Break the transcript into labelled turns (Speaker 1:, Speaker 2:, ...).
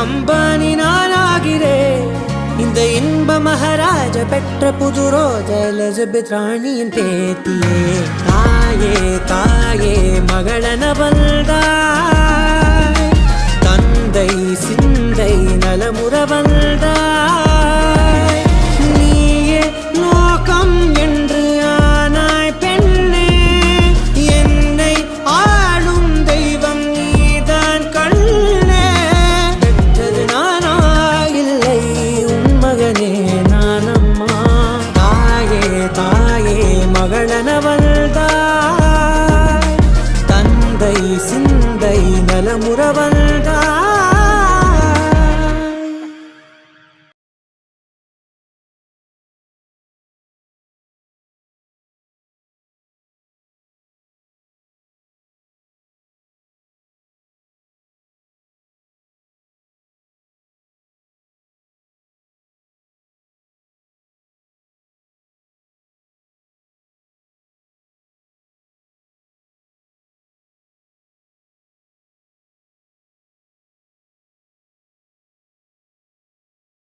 Speaker 1: அம்பானி நானாகிறேன். இந்த இன்ப மகாராஜ பெற்ற புது ரோஜா எலிசபெத் ராணியின் பேத்தியே. தாயே தாயே மகளன வந்தாய், தந்தை சிந்தை நலமுற வந்தாய்.